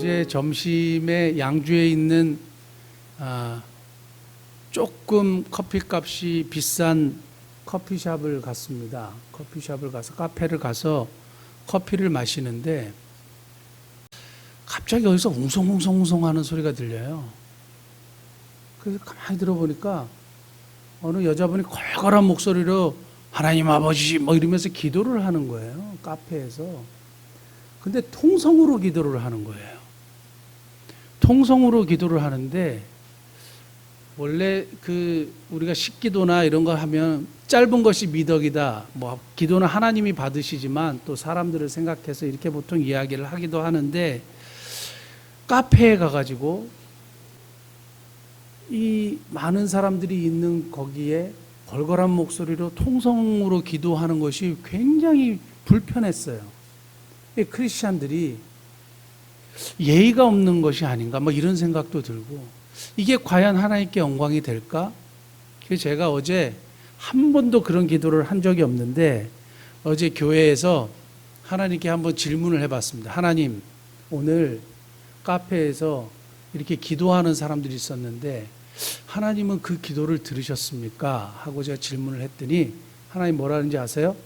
어제 점심에 양주에 있는 조금 커피값이 비싼 커피숍을 갔습니다. 커피숍을 가서 카페를 가서 커피를 마시는데 갑자기 어디서 웅성웅성 하는 소리가 들려요. 그래서 가만히 들어보니까 어느 여자분이 걸걸한 목소리로 하나님 아버지 뭐 이러면서 기도를 하는 거예요. 카페에서. 근데 통성으로 기도를 하는 거예요. 통성으로 기도를 하는데 원래 우리가 식기도나 이런 거 하면 짧은 것이 미덕이다. 뭐 기도는 하나님이 받으시지만 또 사람들을 생각해서 이렇게 보통 이야기를 하기도 하는데 카페에 가가지고 이 많은 사람들이 있는 거기에 걸걸한 목소리로 통성으로 기도하는 것이 굉장히 불편했어요. 크리스찬들이 예의가 없는 것이 아닌가 뭐 이런 생각도 들고 이게 과연 하나님께 영광이 될까? 그래서 제가 어제 한 번도 그런 기도를 한 적이 없는데 어제 교회에서 하나님께 한번 질문을 해봤습니다. 하나님, 오늘 카페에서 이렇게 기도하는 사람들이 있었는데 하나님은 그 기도를 들으셨습니까? 하고 제가 질문을 했더니 하나님 뭐라는지 아세요?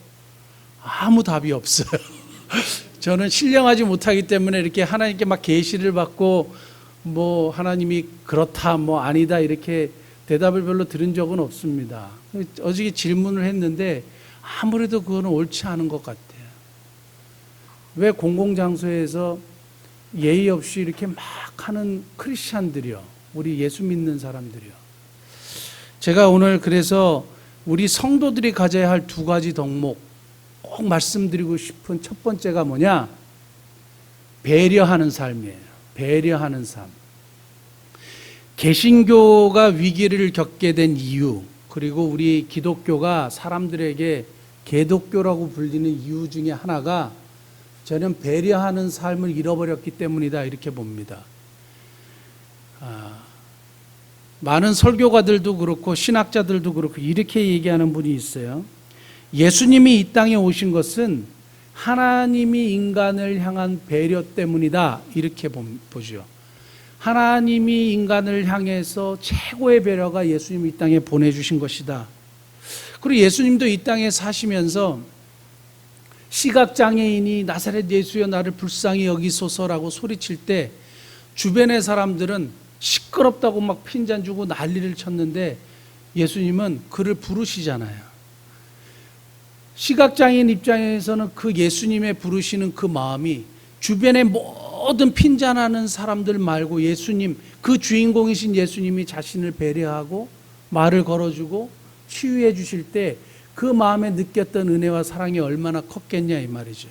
아무 답이 없어요. 저는 신령하지 못하기 때문에 이렇게 하나님께 막 계시를 받고 뭐 하나님이 그렇다 뭐 아니다 이렇게 대답을 별로 들은 적은 없습니다. 어저께 질문을 했는데 아무래도 그거는 옳지 않은 것 같아요. 왜 공공장소에서 예의 없이 이렇게 막 하는 크리스찬들이요, 우리 예수 믿는 사람들이요. 제가 오늘 그래서 우리 성도들이 가져야 할 두 가지 덕목 꼭 말씀드리고 싶은 첫 번째가 뭐냐? 배려하는 삶이에요. 배려하는 삶. 개신교가 위기를 겪게 된 이유, 그리고 우리 기독교가 사람들에게 개독교라고 불리는 이유 중에 하나가 저는 배려하는 삶을 잃어버렸기 때문이다 이렇게 봅니다. 많은 설교가들도 그렇고 신학자들도 그렇고 이렇게 얘기하는 분이 있어요. 예수님이 이 땅에 오신 것은 하나님이 인간을 향한 배려 때문이다 이렇게 보죠. 하나님이 인간을 향해서 최고의 배려가 예수님이 이 땅에 보내주신 것이다. 그리고 예수님도 이 땅에 사시면서 시각장애인이 나사렛 예수여 나를 불쌍히 여기소서라고 소리칠 때 주변의 사람들은 시끄럽다고 막 핀잔 주고 난리를 쳤는데 예수님은 그를 부르시잖아요. 시각장애인 입장에서는 그 예수님의 부르시는 그 마음이 주변의 모든 핀잔하는 사람들 말고 예수님, 그 주인공이신 예수님이 자신을 배려하고 말을 걸어주고 치유해 주실 때 그 마음에 느꼈던 은혜와 사랑이 얼마나 컸겠냐 이 말이죠.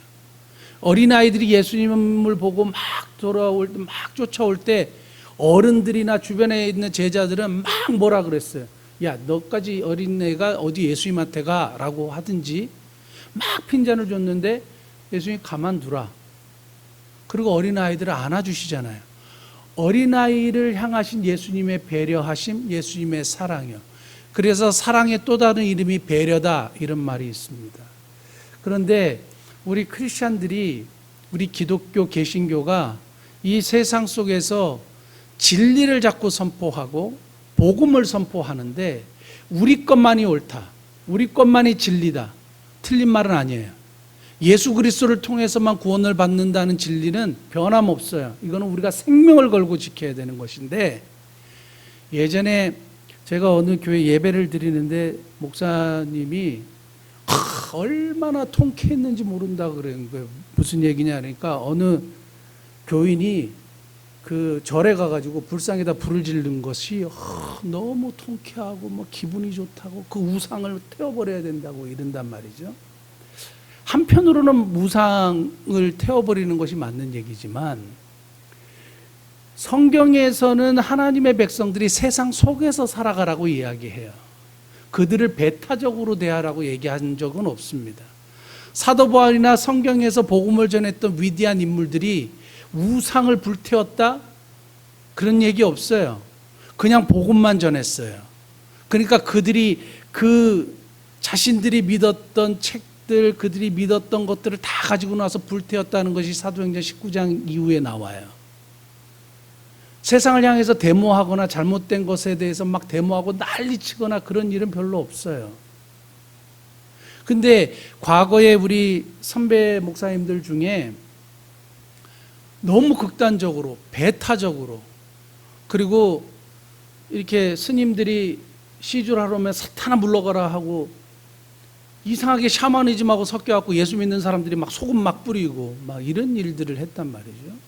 어린아이들이 예수님을 보고 막 쫓아올 때 어른들이나 주변에 있는 제자들은 막 뭐라 그랬어요. 야, 너까지 어린애가 어디 예수님한테 가? 라고 하든지 막 핀잔을 줬는데 예수님이 가만두라. 그리고 어린아이들을 안아주시잖아요. 어린아이를 향하신 예수님의 배려하심, 예수님의 사랑이요. 그래서 사랑의 또 다른 이름이 배려다 이런 말이 있습니다. 그런데 우리 크리스찬들이, 우리 기독교 개신교가 이 세상 속에서 진리를 자꾸 선포하고 복음을 선포하는데 우리 것만이 옳다, 우리 것만이 진리다, 틀린 말은 아니에요. 예수 그리스도를 통해서만 구원을 받는다는 진리는 변함없어요. 이거는 우리가 생명을 걸고 지켜야 되는 것인데, 예전에 제가 어느 교회 예배를 드리는데 목사님이 얼마나 통쾌했는지 모른다 그러는 거예요. 무슨 얘기냐 그러니까 어느 교인이 그 절에 가가지고 불상에다 불을 지르는 것이 너무 통쾌하고 뭐 기분이 좋다고 그 우상을 태워버려야 된다고 이런단 말이죠. 한편으로는 우상을 태워버리는 것이 맞는 얘기지만 성경에서는 하나님의 백성들이 세상 속에서 살아가라고 이야기해요. 그들을 배타적으로 대하라고 얘기한 적은 없습니다. 사도 바울이나 성경에서 복음을 전했던 위대한 인물들이 우상을 불태웠다? 그런 얘기 없어요. 그냥 복음만 전했어요. 그러니까 그들이 자신들이 믿었던 책들, 그들이 믿었던 것들을 다 가지고 나서 불태웠다는 것이 사도행전 19장 이후에 나와요. 세상을 향해서 데모하거나 잘못된 것에 대해서 막 데모하고 난리치거나 그런 일은 별로 없어요. 근데 과거에 우리 선배 목사님들 중에 너무 극단적으로, 배타적으로, 그리고 이렇게 스님들이 시주를 하려면 사탄아 물러가라 하고 이상하게 샤머니즘하고 섞여갖고 예수 믿는 사람들이 막 소금 막 뿌리고 막 이런 일들을 했단 말이죠.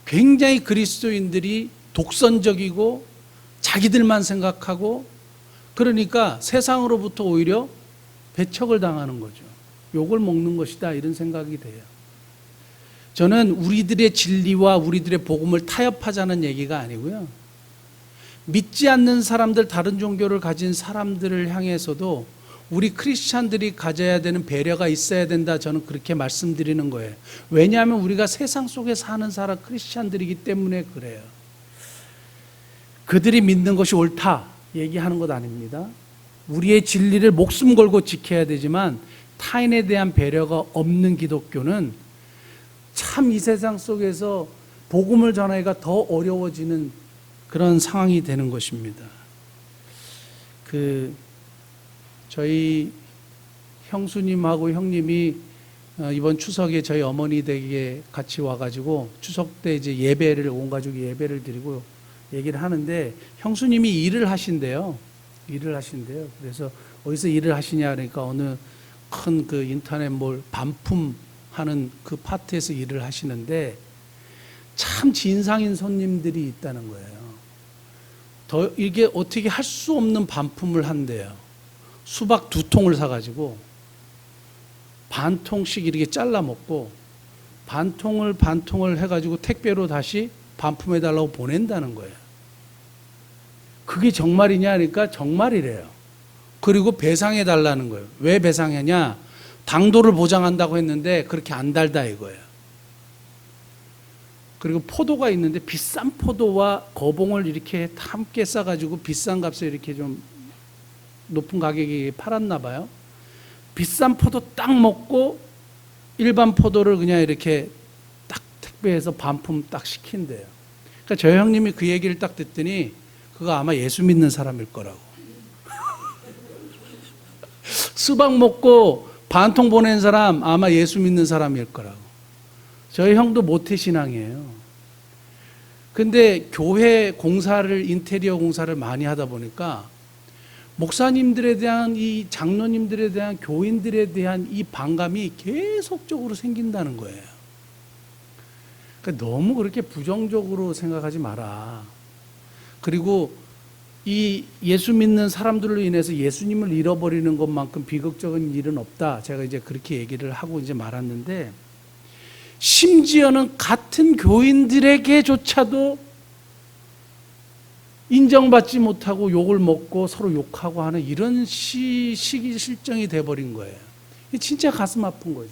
굉장히 그리스도인들이 독선적이고 자기들만 생각하고, 그러니까 세상으로부터 오히려 배척을 당하는 거죠. 욕을 먹는 것이다, 이런 생각이 돼요. 저는 우리들의 진리와 우리들의 복음을 타협하자는 얘기가 아니고요, 믿지 않는 사람들, 다른 종교를 가진 사람들을 향해서도 우리 크리스찬들이 가져야 되는 배려가 있어야 된다, 저는 그렇게 말씀드리는 거예요. 왜냐하면 우리가 세상 속에 사는 사람 크리스찬들이기 때문에 그래요. 그들이 믿는 것이 옳다 얘기하는 것 아닙니다. 우리의 진리를 목숨 걸고 지켜야 되지만 타인에 대한 배려가 없는 기독교는 참 이 세상 속에서 복음을 전하기가 더 어려워지는 그런 상황이 되는 것입니다. 저희 형수님하고 형님이 이번 추석에 저희 어머니 댁에 같이 와가지고 추석 때 이제 예배를, 온 가족이 예배를 드리고 얘기를 하는데, 형수님이 일을 하신대요. 그래서 어디서 일을 하시냐 그러니까 어느 큰 그 인터넷 몰 반품하는 그 파트에서 일을 하시는데 참 진상인 손님들이 있다는 거예요. 이게 어떻게 할 수 없는 반품을 한대요. 수박 2통을 사가지고 반 통씩 이렇게 잘라 먹고 반통을 해가지고 택배로 다시 반품해달라고 보낸다는 거예요. 그게 정말이냐 하니까 정말이래요. 그리고 배상해달라는 거예요. 왜 배상하냐? 당도를 보장한다고 했는데 그렇게 안 달다 이거예요. 그리고 포도가 있는데 비싼 포도와 거봉을 이렇게 함께 싸가지고 비싼 값에 이렇게 좀 높은 가격에 팔았나 봐요. 비싼 포도 딱 먹고 일반 포도를 그냥 이렇게 딱 택배해서 반품 딱 시킨대요. 그러니까 저희 형님이 그 얘기를 딱 듣더니 그거 아마 예수 믿는 사람일 거라고. 수박 먹고 반통 보낸 사람 아마 예수 믿는 사람일 거라고. 저희 형도 모태신앙이에요. 근데 교회 공사를, 인테리어 공사를 많이 하다 보니까 목사님들에 대한, 이 장로님들에 대한, 교인들에 대한 이 반감이 계속적으로 생긴다는 거예요. 그러니까 너무 그렇게 부정적으로 생각하지 마라. 그리고 이 예수 믿는 사람들로 인해서 예수님을 잃어버리는 것만큼 비극적인 일은 없다. 제가 이제 그렇게 얘기를 하고 이제 말았는데, 심지어는 같은 교인들에게조차도 인정받지 못하고 욕을 먹고 서로 욕하고 하는 이런 시기 실정이 돼버린 거예요. 진짜 가슴 아픈 거죠.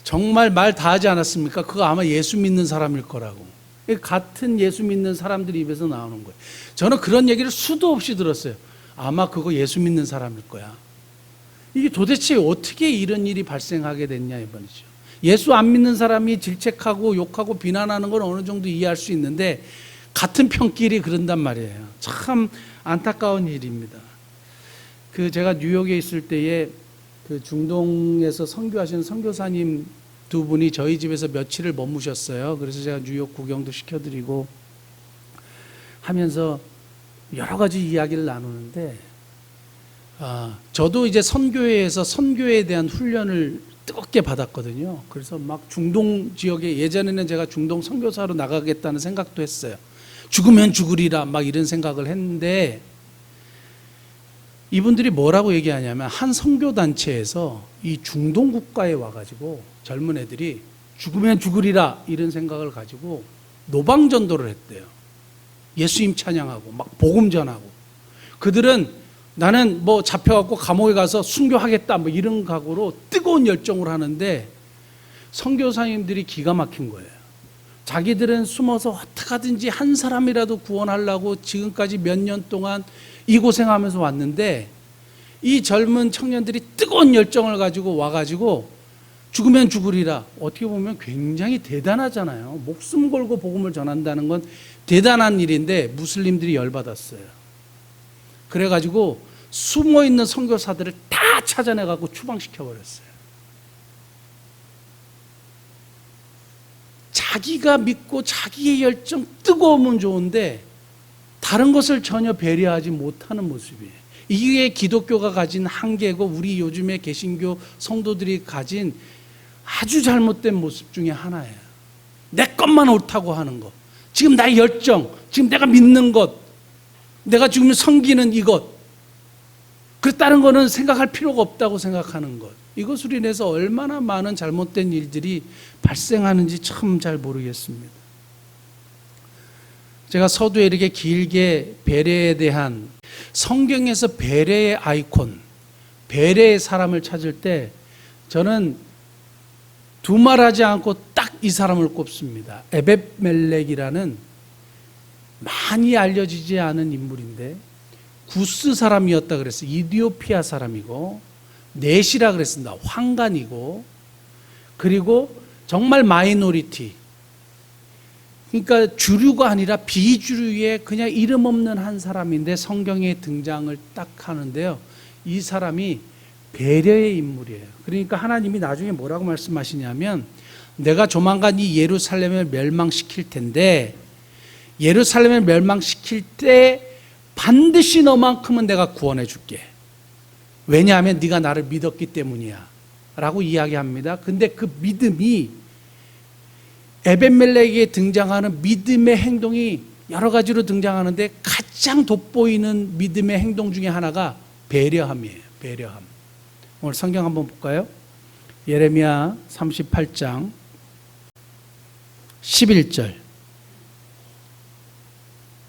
정말 말 다 하지 않았습니까? 그거 아마 예수 믿는 사람일 거라고. 같은 예수 믿는 사람들 입에서 나오는 거예요. 저는 그런 얘기를 수도 없이 들었어요. 아마 그거 예수 믿는 사람일 거야. 이게 도대체 어떻게 이런 일이 발생하게 됐냐 이번이죠. 예수 안 믿는 사람이 질책하고 욕하고 비난하는 건 어느 정도 이해할 수 있는데 같은 편끼리 그런단 말이에요. 참 안타까운 일입니다. 제가 뉴욕에 있을 때에 중동에서 선교하시는 선교사님 2분이 저희 집에서 며칠을 머무셨어요. 그래서 제가 뉴욕 구경도 시켜드리고 하면서 여러 가지 이야기를 나누는데, 저도 이제 선교회에서 선교에 대한 훈련을 뜨겁게 받았거든요. 그래서 막 중동 지역에, 예전에는 제가 중동 선교사로 나가겠다는 생각도 했어요. 죽으면 죽으리라 막 이런 생각을 했는데, 이분들이 뭐라고 얘기하냐면 한 선교단체에서 이 중동 국가에 와가지고 젊은 애들이 죽으면 죽으리라 이런 생각을 가지고 노방전도를 했대요. 예수님 찬양하고 막 복음 전하고. 그들은 나는 뭐 잡혀갖고 감옥에 가서 순교하겠다 뭐 이런 각오로 뜨거운 열정을 하는데, 선교사님들이 기가 막힌 거예요. 자기들은 숨어서 어떻게 하든지 한 사람이라도 구원하려고 지금까지 몇 년 동안 이 고생하면서 왔는데, 이 젊은 청년들이 뜨거운 열정을 가지고 와가지고 죽으면 죽으리라. 어떻게 보면 굉장히 대단하잖아요. 목숨 걸고 복음을 전한다는 건 대단한 일인데 무슬림들이 열받았어요. 그래가지고 숨어있는 선교사들을 다 찾아내갖고 추방시켜버렸어요. 자기가 믿고 자기의 열정 뜨거우면 좋은데 다른 것을 전혀 배려하지 못하는 모습이에요. 이게 기독교가 가진 한계고 우리 요즘의 개신교 성도들이 가진 아주 잘못된 모습 중에 하나예요. 내 것만 옳다고 하는 것, 지금 나의 열정, 지금 내가 믿는 것, 내가 지금 섬기는 이것, 그 다른 거는 생각할 필요가 없다고 생각하는 것, 이것으로 인해서 얼마나 많은 잘못된 일들이 발생하는지 참 잘 모르겠습니다. 제가 서두에 이렇게 길게 배려에 대한, 성경에서 배려의 아이콘, 배려의 사람을 찾을 때 저는 두말하지 않고 딱 이 사람을 꼽습니다. 에벳멜렉이라는 많이 알려지지 않은 인물인데 구스 사람이었다 그랬어요. 이디오피아 사람이고, 넷이라 그랬습니다. 황간이고, 그리고 정말 마이너리티, 그러니까 주류가 아니라 비주류의 그냥 이름 없는 한 사람인데 성경에 등장을 딱 하는데요. 이 사람이 배려의 인물이에요. 그러니까 하나님이 나중에 뭐라고 말씀하시냐면, 내가 조만간 이 예루살렘을 멸망시킬 텐데, 예루살렘을 멸망시킬 때 반드시 너만큼은 내가 구원해 줄게. 왜냐하면 네가 나를 믿었기 때문이야 라고 이야기합니다. 근데 그 믿음이, 에벳멜렉에 등장하는 믿음의 행동이 여러 가지로 등장하는데 가장 돋보이는 믿음의 행동 중에 하나가 배려함이에요. 배려함. 오늘 성경 한번 볼까요? 예레미야 38장 11절.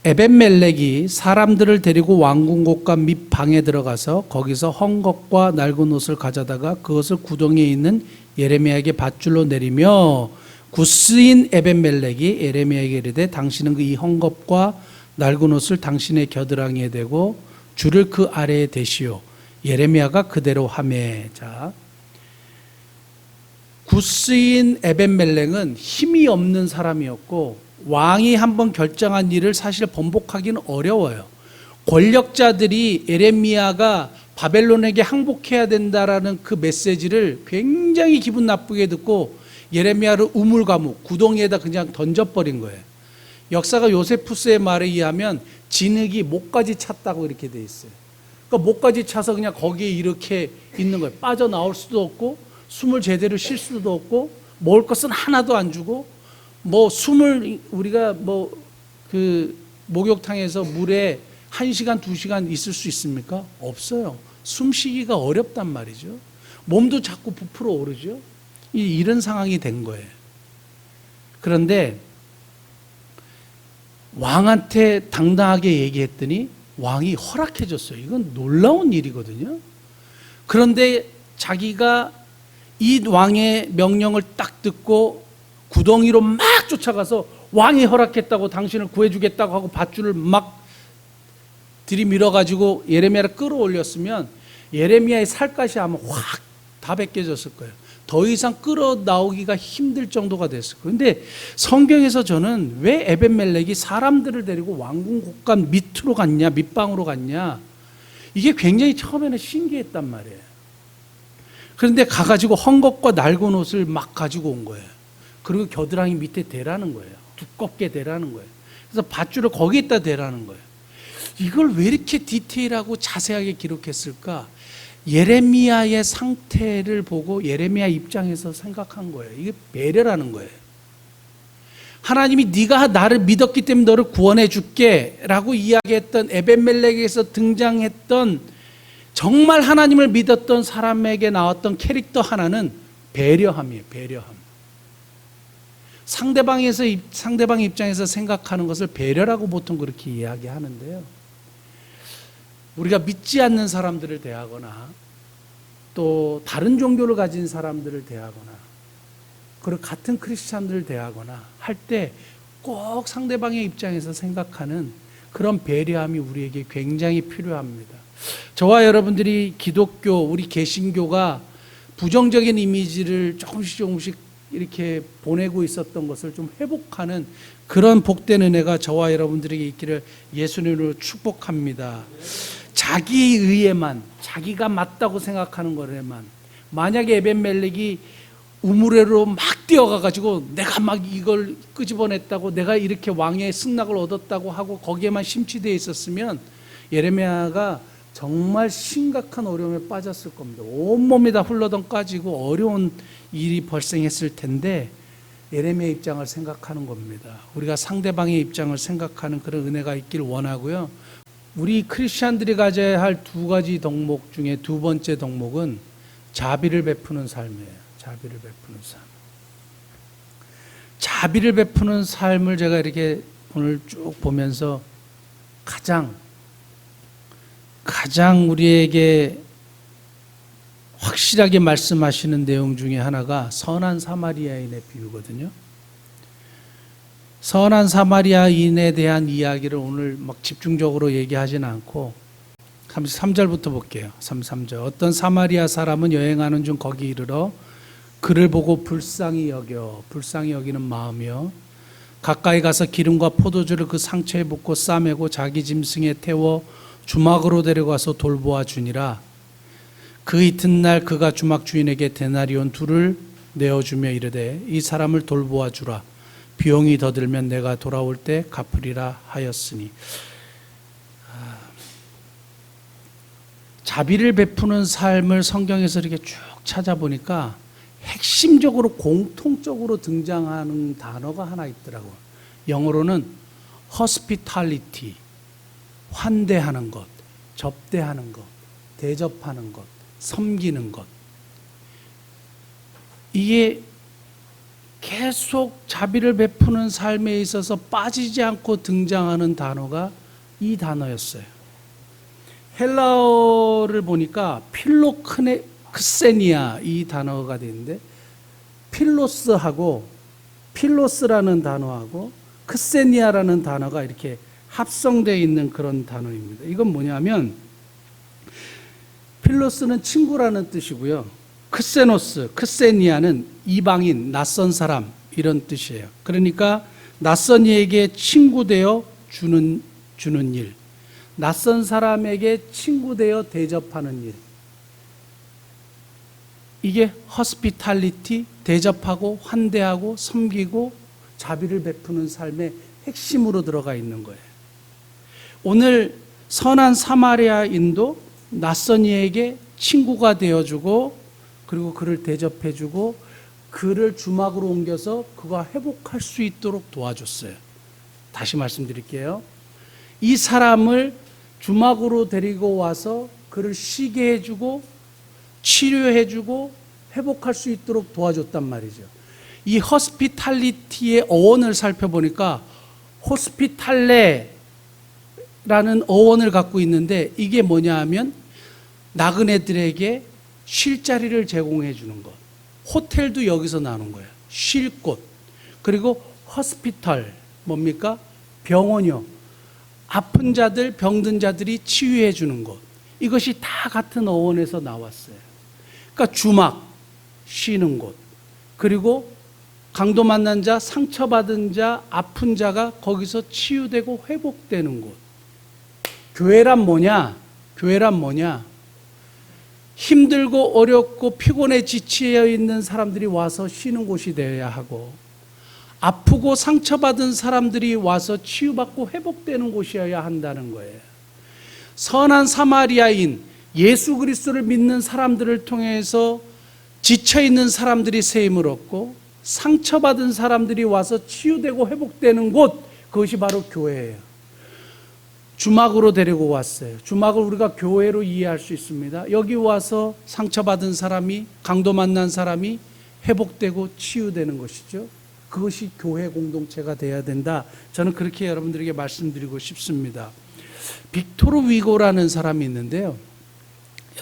에벳멜렉이 사람들을 데리고 왕궁곳과 밑 방에 들어가서 거기서 헝겊과 낡은 옷을 가져다가 그것을 구덩이에 있는 예레미야에게 밧줄로 내리며, 구스인 에벳멜렉이 예레미야에게 이르되 당신은 이 헝겊과 낡은 옷을 당신의 겨드랑이에 대고 줄을 그 아래에 대시오. 예레미야가 그대로 하매. 자, 구스인 에벳멜렉은 힘이 없는 사람이었고, 왕이 한번 결정한 일을 사실 번복하기는 어려워요. 권력자들이 예레미야가 바벨론에게 항복해야 된다라는 그 메시지를 굉장히 기분 나쁘게 듣고 예레미야를 우물가묵, 구덩이에다 그냥 던져버린 거예요. 역사가 요세푸스의 말에 의하면 진흙이 목까지 찼다고 이렇게 돼 있어요. 그러니까 목까지 차서 그냥 거기에 이렇게 있는 거예요. 빠져나올 수도 없고 숨을 제대로 쉴 수도 없고 먹을 것은 하나도 안 주고, 뭐 숨을, 우리가 뭐 그 목욕탕에서 물에 1시간, 2시간 있을 수 있습니까? 없어요. 숨쉬기가 어렵단 말이죠. 몸도 자꾸 부풀어 오르죠. 이런 상황이 된 거예요. 그런데 왕한테 당당하게 얘기했더니 왕이 허락해 줬어요. 이건 놀라운 일이거든요. 그런데 자기가 이 왕의 명령을 딱 듣고 구덩이로 막 쫓아가서 왕이 허락했다고 당신을 구해주겠다고 하고 밧줄을 막 들이밀어가지고 예레미야를 끌어올렸으면 예레미야의 살갗이 아마 확 다 벗겨졌을 거예요. 더 이상 끌어 나오기가 힘들 정도가 됐을 거예요. 근데 성경에서 저는 왜 에벳멜렉이 사람들을 데리고 왕궁 곳간 밑으로 갔냐, 밑방으로 갔냐, 이게 굉장히 처음에는 신기했단 말이에요. 그런데 가가지고 헝겊과 낡은 옷을 막 가지고 온 거예요. 그리고 겨드랑이 밑에 대라는 거예요. 두껍게 대라는 거예요. 그래서 밧줄을 거기에다 대라는 거예요. 이걸 왜 이렇게 디테일하고 자세하게 기록했을까? 예레미야의 상태를 보고 예레미야 입장에서 생각한 거예요. 이게 배려라는 거예요. 하나님이 네가 나를 믿었기 때문에 너를 구원해 줄게 라고 이야기했던 에벳멜렉에서 등장했던, 정말 하나님을 믿었던 사람에게 나왔던 캐릭터 하나는 배려함이에요. 배려함. 상대방 입장에서 생각하는 것을 배려라고 보통 그렇게 이야기하는데요. 우리가 믿지 않는 사람들을 대하거나 또 다른 종교를 가진 사람들을 대하거나 그리고 같은 크리스찬들을 대하거나 할 때 꼭 상대방의 입장에서 생각하는 그런 배려함이 우리에게 굉장히 필요합니다. 저와 여러분들이 기독교, 우리 개신교가 부정적인 이미지를 조금씩 이렇게 보내고 있었던 것을 좀 회복하는 그런 복된 은혜가 저와 여러분들에게 있기를 예수님으로 축복합니다. 자기 의에만, 자기가 맞다고 생각하는 거에만, 만약에 에벤멜렉이 우물회로 막 뛰어가가지고 내가 막 이걸 끄집어냈다고, 내가 이렇게 왕의 승낙을 얻었다고 하고 거기에만 심취되어 있었으면 예레미야가 정말 심각한 어려움에 빠졌을 겁니다. 온몸이 다 훌러덩 까지고 어려운 일이 발생했을 텐데, 예레미야 입장을 생각하는 겁니다. 우리가 상대방의 입장을 생각하는 그런 은혜가 있길 원하고요. 우리 크리스찬들이 가져야 할 두 가지 덕목 중에 두 번째 덕목은 자비를 베푸는 삶이에요. 자비를 베푸는 삶. 자비를 베푸는 삶을 제가 이렇게 오늘 쭉 보면서 가장 우리에게 확실하게 말씀하시는 내용 중에 하나가 선한 사마리아인의 비유거든요. 선한 사마리아인에 대한 이야기를 오늘 막 집중적으로 얘기하지는 않고 33절부터 볼게요. 33절. 어떤 사마리아 사람은 여행하는 중 거기 이르러 그를 보고 불쌍히 여기는 마음이요, 가까이 가서 기름과 포도주를 그 상처에 붓고 싸매고 자기 짐승에 태워 주막으로 데려가서 돌보아 주니라. 그 이튿날 그가 주막 주인에게 데나리온 둘을 내어주며 이르되 이 사람을 돌보아 주라. 비용이 더 들면 내가 돌아올 때 갚으리라 하였으니. 자비를 베푸는 삶을 성경에서 이렇게 쭉 찾아보니까 핵심적으로 공통적으로 등장하는 단어가 하나 있더라고요. 영어로는 hospitality, 환대하는 것, 접대하는 것, 대접하는 것, 섬기는 것. 이게 계속 자비를 베푸는 삶에 있어서 빠지지 않고 등장하는 단어가 이 단어였어요. 헬라어를 보니까 필로크세니아 이 단어가 되는데, 필로스라는 단어하고 크세니아라는 단어가 이렇게 합성되어 있는 그런 단어입니다. 이건 뭐냐면, 필로스는 친구라는 뜻이고요, 크세니아는 이방인, 낯선 사람 이런 뜻이에요. 그러니까 낯선 이에게 친구 되어 주는 일, 낯선 사람에게 친구 되어 대접하는 일, 이게 허스피탈리티, 대접하고 환대하고 섬기고 자비를 베푸는 삶의 핵심으로 들어가 있는 거예요. 오늘 선한 사마리아인도 낯선 이에게 친구가 되어주고, 그리고 그를 대접해주고 그를 주막으로 옮겨서 그가 회복할 수 있도록 도와줬어요. 다시 말씀드릴게요. 이 사람을 주막으로 데리고 와서 그를 쉬게 해주고 치료해주고 회복할 수 있도록 도와줬단 말이죠. 이 허스피탈리티의 어원을 살펴보니까 호스피탈레라는 어원을 갖고 있는데, 이게 뭐냐 하면 나그네들에게 쉴 자리를 제공해 주는 것. 호텔도 여기서 나오는 거예요. 쉴 곳. 그리고 허스피탈, 뭡니까? 병원이요. 아픈 자들, 병든 자들이 치유해 주는 것. 이것이 다 같은 어원에서 나왔어요. 그러니까 주막, 쉬는 곳. 그리고 강도 만난 자, 상처받은 자, 아픈 자가 거기서 치유되고 회복되는 곳. 교회란 뭐냐? 힘들고 어렵고 피곤해 지치어 있는 사람들이 와서 쉬는 곳이 되어야 하고, 아프고 상처받은 사람들이 와서 치유받고 회복되는 곳이어야 한다는 거예요. 선한 사마리아인, 예수 그리스도를 믿는 사람들을 통해서 지쳐있는 사람들이 세임을 얻고 상처받은 사람들이 와서 치유되고 회복되는 곳, 그것이 바로 교회예요. 주막으로 데리고 왔어요. 주막을 우리가 교회로 이해할 수 있습니다. 여기 와서 상처받은 사람이, 강도 만난 사람이 회복되고 치유되는 것이죠. 그것이 교회 공동체가 돼야 된다. 저는 그렇게 여러분들에게 말씀드리고 싶습니다. 빅토르 위고라는 사람이 있는데요.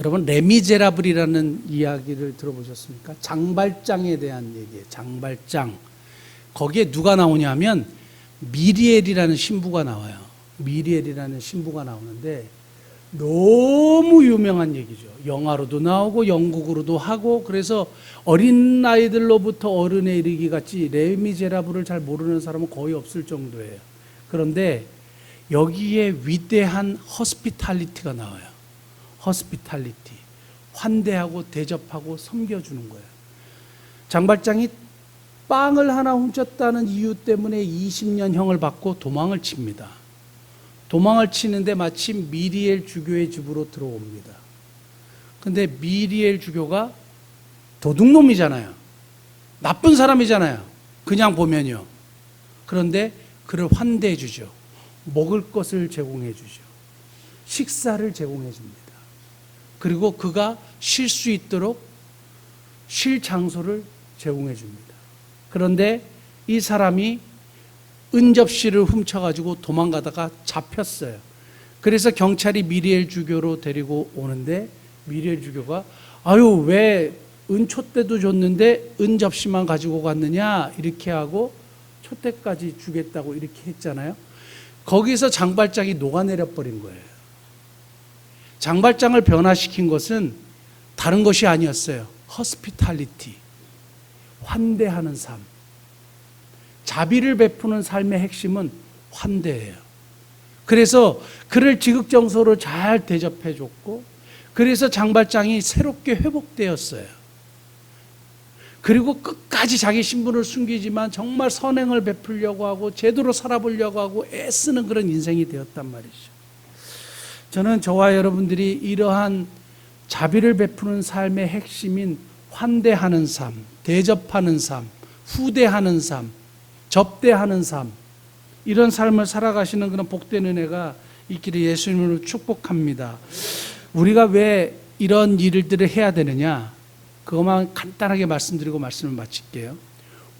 여러분, 레미제라블이라는 이야기를 들어보셨습니까? 장발장에 대한 얘기예요. 장발장. 거기에 누가 나오냐면 미리엘이라는 신부가 나와요. 미리엘이라는 신부가 나오는데, 너무 유명한 얘기죠. 영화로도 나오고 영국으로도 하고, 그래서 어린 아이들로부터 어른에 이르기 같이 레미제라블을 잘 모르는 사람은 거의 없을 정도예요. 그런데 여기에 위대한 허스피탈리티가 나와요. 허스피탈리티. 환대하고 대접하고 섬겨주는 거예요. 장발장이 빵을 하나 훔쳤다는 이유 때문에 20년형을 받고 도망을 칩니다. 도망을 치는데 마침 미리엘 주교의 집으로 들어옵니다. 근데 미리엘 주교가 도둑놈이잖아요. 나쁜 사람이잖아요. 그냥 보면요. 그런데 그를 환대해 주죠. 먹을 것을 제공해 주죠. 식사를 제공해 줍니다. 그리고 그가 쉴 수 있도록 쉴 장소를 제공해 줍니다. 그런데 이 사람이 은접시를 훔쳐가지고 도망가다가 잡혔어요. 그래서 경찰이 미리엘 주교로 데리고 오는데 미리엘 주교가 아유 왜 은촛대도 줬는데 은접시만 가지고 갔느냐 이렇게 하고 촛대까지 주겠다고 이렇게 했잖아요. 거기서 장발장이 녹아내려 버린 거예요. 장발장을 변화시킨 것은 다른 것이 아니었어요. 허스피탈리티, 환대하는 삶. 자비를 베푸는 삶의 핵심은 환대예요. 그래서 그를 지극정서로 잘 대접해 줬고, 그래서 장발장이 새롭게 회복되었어요. 그리고 끝까지 자기 신분을 숨기지만 정말 선행을 베풀려고 하고 제대로 살아보려고 하고 애쓰는 그런 인생이 되었단 말이죠. 저는 저와 여러분들이 이러한 자비를 베푸는 삶의 핵심인 환대하는 삶, 대접하는 삶, 후대하는 삶, 접대하는 삶, 이런 삶을 살아가시는 그런 복된 은혜가 있기를 예수님으로 축복합니다. 우리가 왜 이런 일들을 해야 되느냐? 그것만 간단하게 말씀드리고 말씀을 마칠게요.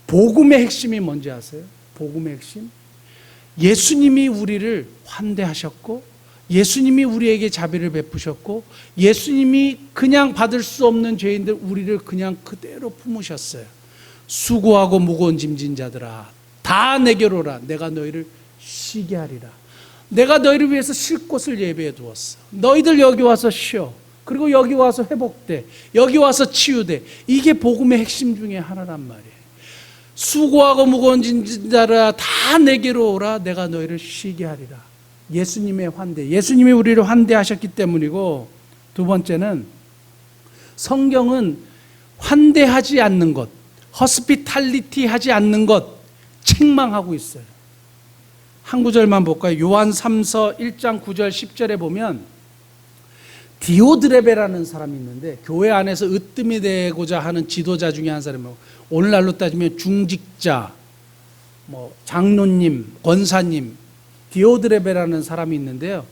복음의 핵심이 뭔지 아세요? 복음의 핵심? 예수님이 우리를 환대하셨고, 예수님이 우리에게 자비를 베푸셨고, 예수님이 그냥 받을 수 없는 죄인들 우리를 그냥 그대로 품으셨어요. 수고하고 무거운 짐진 자들아 다 내게로 오라. 내가 너희를 쉬게 하리라. 내가 너희를 위해서 쉴 곳을 예배해 두었어. 너희들 여기 와서 쉬어. 그리고 여기 와서 회복돼. 여기 와서 치유돼. 이게 복음의 핵심 중에 하나란 말이에요. 수고하고 무거운 짐진 자들아 다 내게로 오라. 내가 너희를 쉬게 하리라. 예수님의 환대. 예수님이 우리를 환대하셨기 때문이고, 두 번째는 성경은 환대하지 않는 것, 허스피탈리티 하지 않는 것 책망하고 있어요. 한 구절만 볼까요? 요한 3서 1장 9절 10절에 보면 디오드레베라는 사람이 있는데, 교회 안에서 으뜸이 되고자 하는 지도자 중에 한 사람이고, 오늘날로 따지면 중직자, 장로님, 권사님, 디오드레베라는 사람이 있는데요.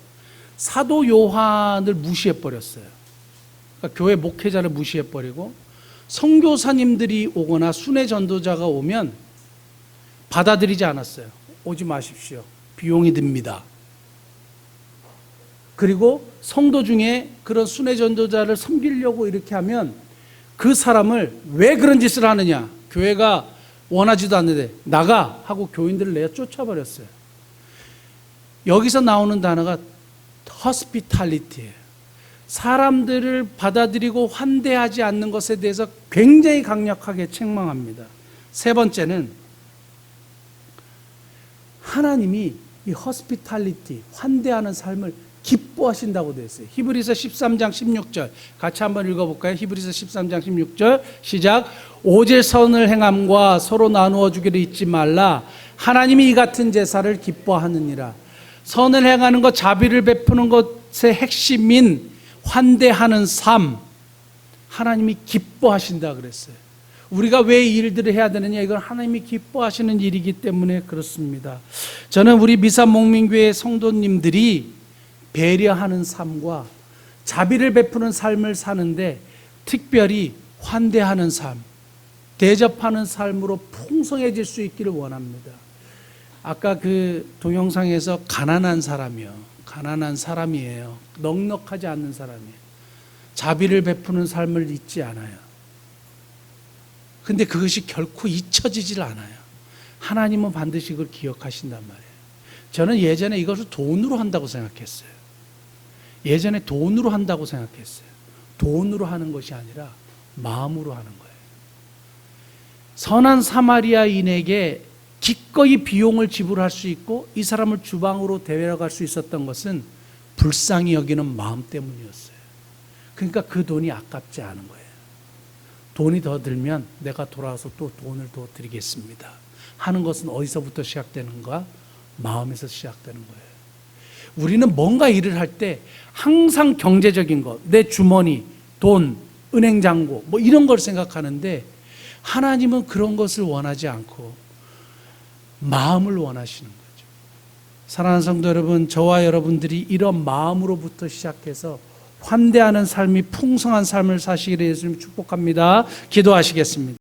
사도 요한을 무시해버렸어요. 그러니까 교회 목회자를 무시해버리고, 선교사님들이 오거나 순회 전도자가 오면 받아들이지 않았어요. 오지 마십시오. 비용이 듭니다. 그리고 성도 중에 그런 순회 전도자를 섬기려고 이렇게 하면 그 사람을 왜 그런 짓을 하느냐? 교회가 원하지도 않는데 나가 하고 교인들을 내어 쫓아버렸어요. 여기서 나오는 단어가 hospitality예요. 사람들을 받아들이고 환대하지 않는 것에 대해서 굉장히 강력하게 책망합니다. 세 번째는 하나님이 이 hospitality, 환대하는 삶을 기뻐하신다고 되어 있어요. 히브리서 13장 16절 같이 한번 읽어볼까요? 히브리서 13장 16절 시작. 오직 선을 행함과 서로 나누어 주기를 잊지 말라. 하나님이 이 같은 제사를 기뻐하느니라. 선을 행하는 것, 자비를 베푸는 것의 핵심인 환대하는 삶, 하나님이 기뻐하신다 그랬어요. 우리가 왜 이 일들을 해야 되느냐? 이건 하나님이 기뻐하시는 일이기 때문에 그렇습니다. 저는 우리 미산목민교회 성도님들이 배려하는 삶과 자비를 베푸는 삶을 사는데 특별히 환대하는 삶, 대접하는 삶으로 풍성해질 수 있기를 원합니다. 아까 그 동영상에서 가난한 사람이에요. 넉넉하지 않는 사람이에요. 자비를 베푸는 삶을 잊지 않아요. 근데 그것이 결코 잊혀지질 않아요. 하나님은 반드시 그걸 기억하신단 말이에요. 저는 예전에 이것을 돈으로 한다고 생각했어요. 예전에 돈으로 한다고 생각했어요. 돈으로 하는 것이 아니라 마음으로 하는 거예요. 선한 사마리아인에게 기꺼이 비용을 지불할 수 있고 이 사람을 주방으로 데려갈 수 있었던 것은 불쌍히 여기는 마음 때문이었어요. 그러니까 그 돈이 아깝지 않은 거예요. 돈이 더 들면 내가 돌아와서 또 돈을 더 드리겠습니다 하는 것은 어디서부터 시작되는가? 마음에서 시작되는 거예요. 우리는 뭔가 일을 할 때 항상 경제적인 것, 내 주머니, 돈, 은행 잔고 뭐 이런 걸 생각하는데 하나님은 그런 것을 원하지 않고 마음을 원하시는 거죠. 사랑하는 성도 여러분, 저와 여러분들이 이런 마음으로부터 시작해서 환대하는 삶이 풍성한 삶을 사시기를 예수님 축복합니다. 기도하시겠습니다.